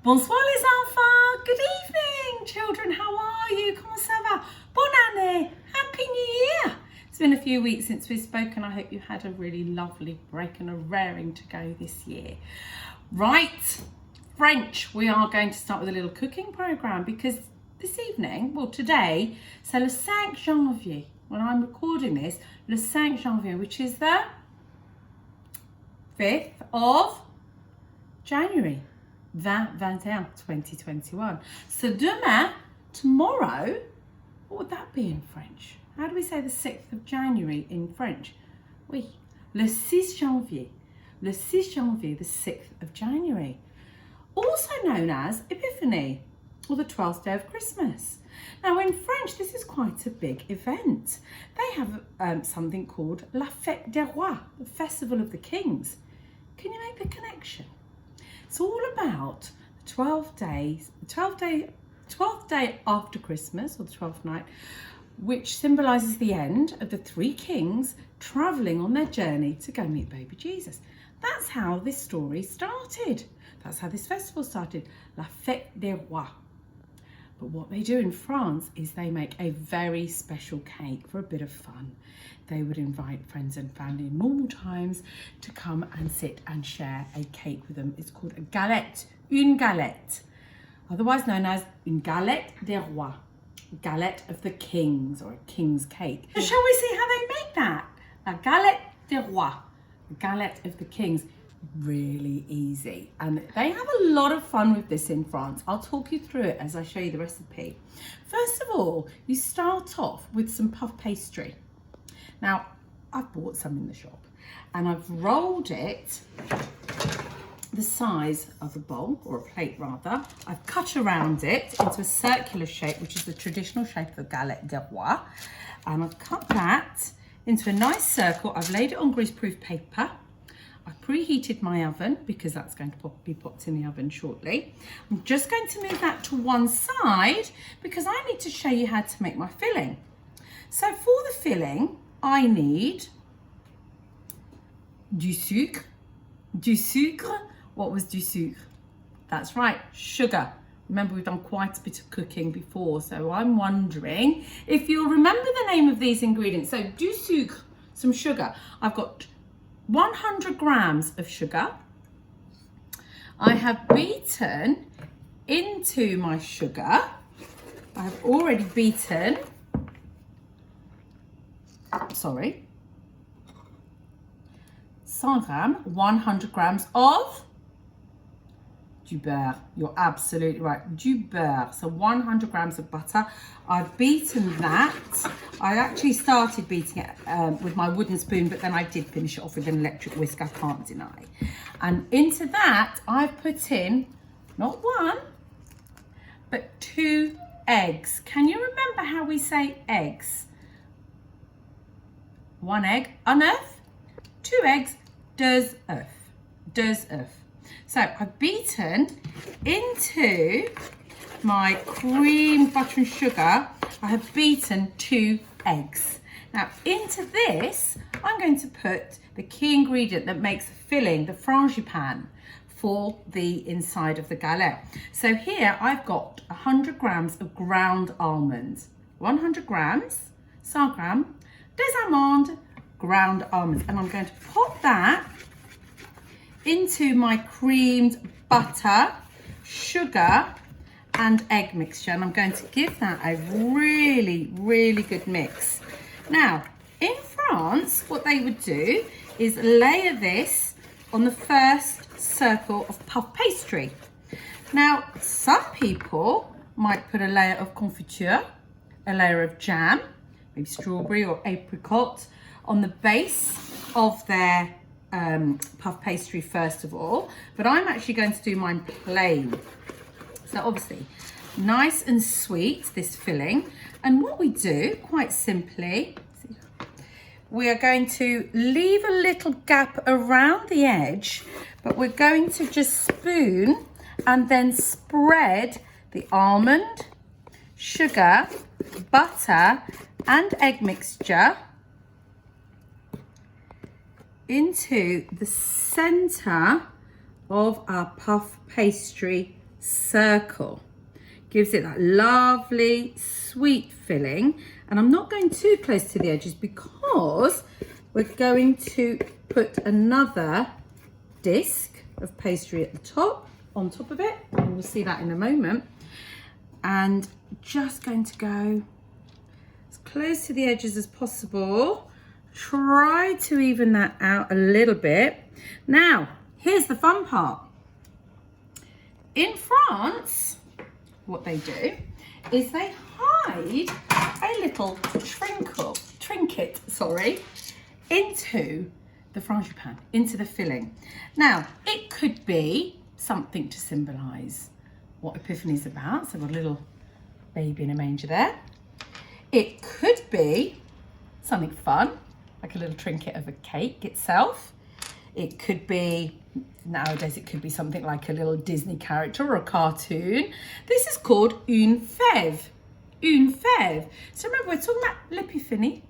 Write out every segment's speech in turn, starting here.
Bonsoir les enfants. Good evening, children. How are you? Comment ça va? Bonne année. Happy New Year. It's been a few weeks since we've spoken. I hope you had a really lovely break and a raring to go this year. Right, French. We are going to start with a little cooking program because this evening, well today, c'est le 5 janvier. When I'm recording this, le 5 janvier, which is the 5th of January. 2021. So demain, tomorrow, what would that be in French? How do we say the 6th of January in French? Oui, le 6 janvier. Le 6 janvier, the 6th of January. Also known as Epiphany, or the 12th day of Christmas. Now in French, this is quite a big event. They have something called La Fête des Rois, the Festival of the Kings. Can you make the connection? It's all about the 12th day after Christmas, or the 12th night, which symbolises the end of the three kings travelling on their journey to go meet baby Jesus. That's how this story started. That's how this festival started, La Fête des Rois. But what they do in France is they make a very special cake for a bit of fun. They would invite friends and family in normal times to come and sit and share a cake with them. It's called a galette, une galette, otherwise known as une galette des rois, galette of the kings, or a king's cake. So shall we see how they make that? La galette des rois, galette of the kings. Really easy, and they have a lot of fun with this in France. I'll talk you through it as I show you the recipe. First of all, you start off with some puff pastry. Now, I've bought some in the shop and I've rolled it the size of a bowl, or a plate rather. I've cut around it into a circular shape, which is the traditional shape of a galette des rois, and I've cut that into a nice circle. I've laid it on greaseproof paper. I've preheated my oven because that's going to be popped in the oven shortly. I'm just going to move that to one side because I need to show you how to make my filling. So for the filling, I need du sucre. Du sucre. What was du sucre? That's right, sugar. Remember, we've done quite a bit of cooking before, so I'm wondering if you'll remember the name of these ingredients. So du sucre, some sugar. I've got 100 grams of sugar. I have beaten into my sugar. I have already beaten, 100 grams of du beurre. You're absolutely right, du beurre. So 100 grams of butter. I've beaten that. I actually started beating it with my wooden spoon, but then I did finish it off with an electric whisk, I can't deny. And into that, I've put in not one, but 2 eggs. Can you remember how we say eggs? 1 egg, un œuf. 2 eggs, 2 œufs. 2 œufs. So I've beaten into my cream, butter and sugar. I have beaten 2 eggs. Now into this, I'm going to put the key ingredient that makes the filling, the frangipane, for the inside of the galette. So here I've got 100 grams of ground almonds. 100 grams, 100 grams, des amandes, ground almonds. And I'm going to pop that into my creamed butter, sugar and egg mixture, and I'm going to give that a really, really good mix. Now, in France, what they would do is layer this on the first circle of puff pastry. Now, some people might put a layer of confiture, a layer of jam, maybe strawberry or apricot, on the base of their puff pastry first of all, but I'm actually going to do mine plain. So obviously nice and sweet, this filling. And what we do, quite simply, we are going to leave a little gap around the edge, but we're going to just spoon and then spread the almond, sugar, butter and egg mixture into the center of our puff pastry circle. Gives it that lovely sweet filling. And I'm not going too close to the edges because we're going to put another disc of pastry at the top, on top of it, and we'll see that in a moment. And just going to go as close to the edges as possible. Try to even that out a little bit. Now, here's the fun part. In France, what they do is they hide a little trinket, into the frangipan, into the filling. Now, it could be something to symbolise what Epiphany is about. So we've got a little baby in a manger there. It could be something fun, like a little trinket of a cake itself. It could be, nowadays it could be something like a little Disney character or a cartoon. This is called une fève. Une fève. So remember, we're talking about l'Epiphany,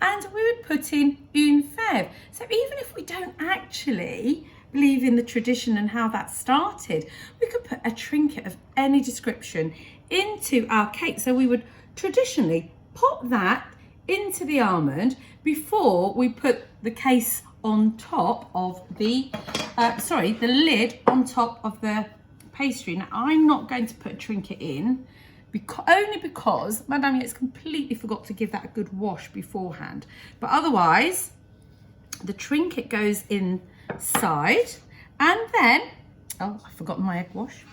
and we would put in une fève. So even if we don't actually believe in the tradition and how that started, we could put a trinket of any description into our cake. So we would traditionally put that into the almond before we put the case on top of the, the lid on top of the pastry. Now, I'm not going to put a trinket in, only because Madame Yates completely forgot to give that a good wash beforehand. But otherwise, the trinket goes inside, and then, oh, I've forgotten my egg wash.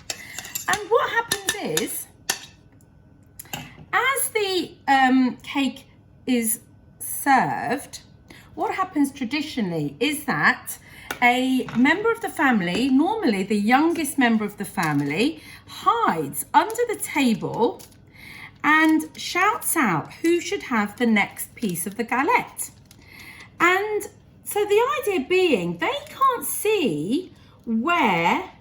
And what happens is, as the cake is served, what happens traditionally is that a member of the family, normally the youngest member of the family, hides under the table and shouts out who should have the next piece of the galette. And so the idea being, they can't see where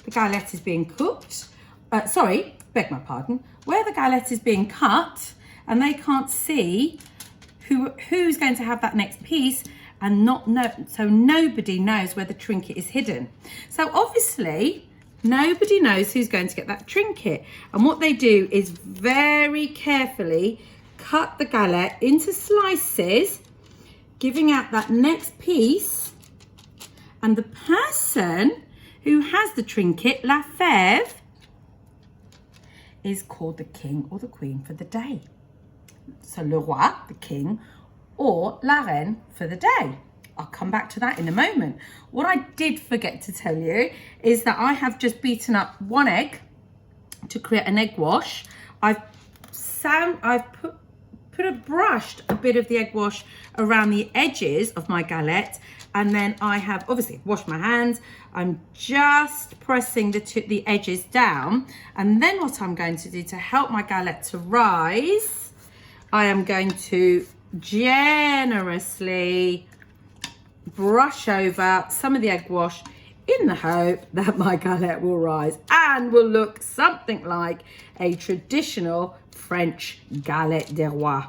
the galette is being cooked. Beg my pardon, where the galette is being cut, and they can't see who's going to have that next piece, and so nobody knows where the trinket is hidden. So obviously nobody knows who's going to get that trinket, and what they do is very carefully cut the galette into slices, giving out that next piece, and the person who has the trinket, la fève, is called the king or the queen for the day. So le roi, the king, or la reine for the day. I'll come back to that in a moment. What I did forget to tell you is that I have just beaten up one egg to create an egg wash. I've brushed a bit of the egg wash around the edges of my galette, and then I have obviously washed my hands. I'm just pressing the edges down, and then what I'm going to do to help my galette to rise, I am going to generously brush over some of the egg wash in the hope that my galette will rise and will look something like a traditional French galette des rois.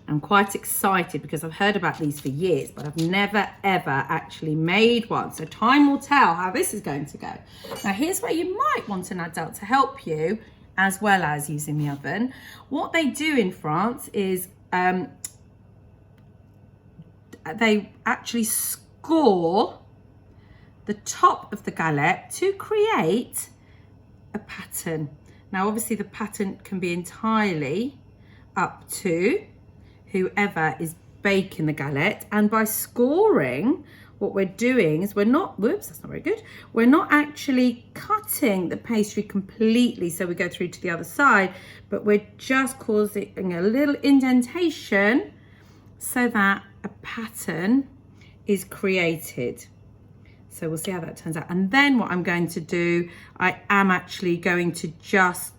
I'm quite excited because I've heard about these for years, but I've never ever actually made one. So time will tell how this is going to go. Now here's where you might want an adult to help you, as well as using the oven. What they do in France is they actually score the top of the galette to create a pattern. Now obviously the pattern can be entirely up to whoever is baking the galette, and by scoring, what we're doing is we're not actually cutting the pastry completely so we go through to the other side, but we're just causing a little indentation so that a pattern is created. So we'll see how that turns out. And then what I'm going to do, I am actually going to just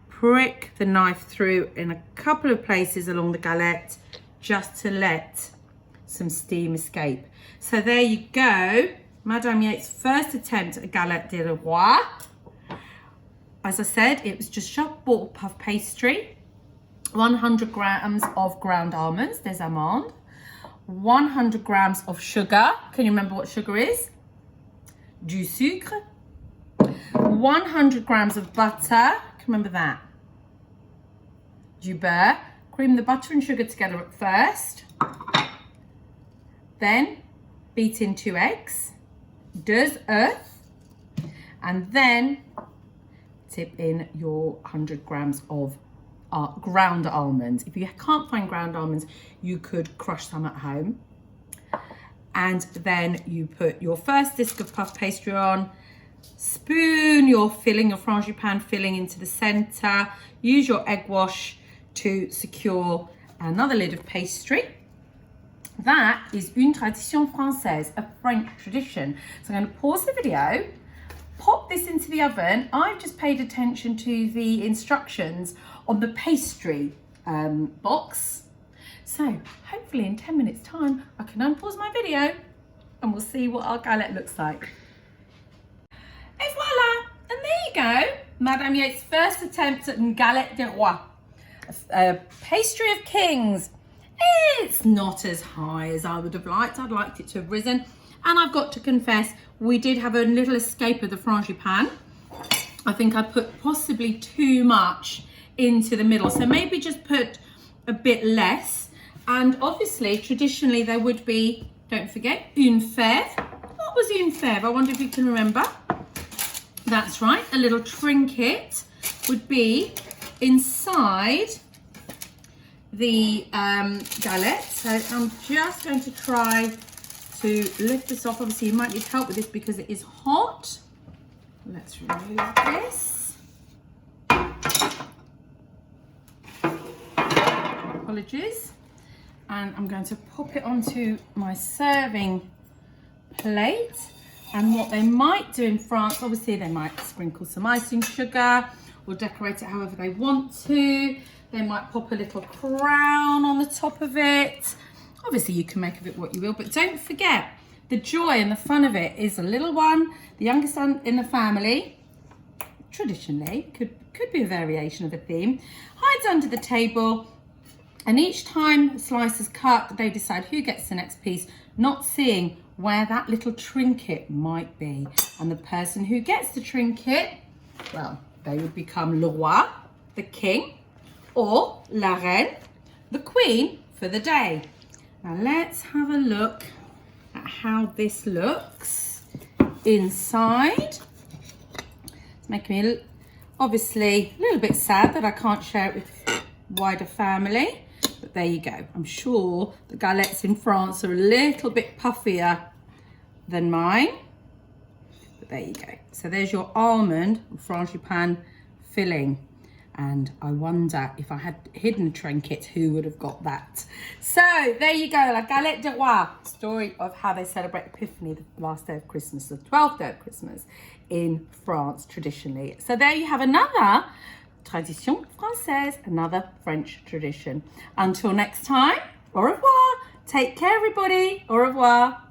prick the knife through in a couple of places along the galette, just to let some steam escape. So there you go, Madame Yates' first attempt at galette de roi. As I said, it was just Chapeau puff pastry, 100 grams of ground almonds, des amandes, 100 grams of sugar. Can you remember what sugar is? du sucre, 100 grams of butter, remember that, du beurre, cream the butter and sugar together at first, then beat in 2 eggs, 2 œufs, and then tip in your 100 grams of ground almonds. If you can't find ground almonds, you could crush some at home. And then you put your first disc of puff pastry on, spoon your filling, your frangipane filling into the center, use your egg wash to secure another lid of pastry. That is une tradition française, a French tradition. So I'm going to pause the video, pop this into the oven. I've just paid attention to the instructions on the pastry box. So hopefully in 10 minutes time, I can unpause my video and we'll see what our galette looks like. Et voila, and there you go, Madame Yates' first attempt at une galette de roi, a pastry of kings. It's not as high as I would have liked. I'd liked it to have risen. And I've got to confess, we did have a little escape of the frangipane. I think I put possibly too much into the middle. So maybe just put a bit less. And obviously, traditionally, there would be, don't forget, une fève. What was une fève? I wonder if you can remember. That's right, a little trinket would be inside the galette. So I'm just going to try to lift this off. Obviously, you might need help with this because it is hot. Let's remove this. Apologies. And I'm going to pop it onto my serving plate. And what they might do in France, obviously they might sprinkle some icing sugar or decorate it however they want to. They might pop a little crown on the top of it. Obviously you can make of it what you will, but don't forget, the joy and the fun of it is a little one, the youngest son in the family, traditionally, could be a variation of a theme, hides under the table, and each time a slice is cut, they decide who gets the next piece, not seeing where that little trinket might be. And the person who gets the trinket, well, they would become le roi, the king, or la reine, the queen for the day. Now let's have a look at how this looks inside. It's making me obviously a little bit sad that I can't share it with wider family. But there you go. I'm sure the galettes in France are a little bit puffier than mine. But there you go. So there's your almond and frangipane filling. And I wonder if I had hidden a trinket, who would have got that? So there you go, La Galette de Roi. Story of how they celebrate Epiphany, the last day of Christmas, the 12th day of Christmas in France traditionally. So there you have another tradition française, another French tradition. Until next time, au revoir. Take care, everybody. Au revoir.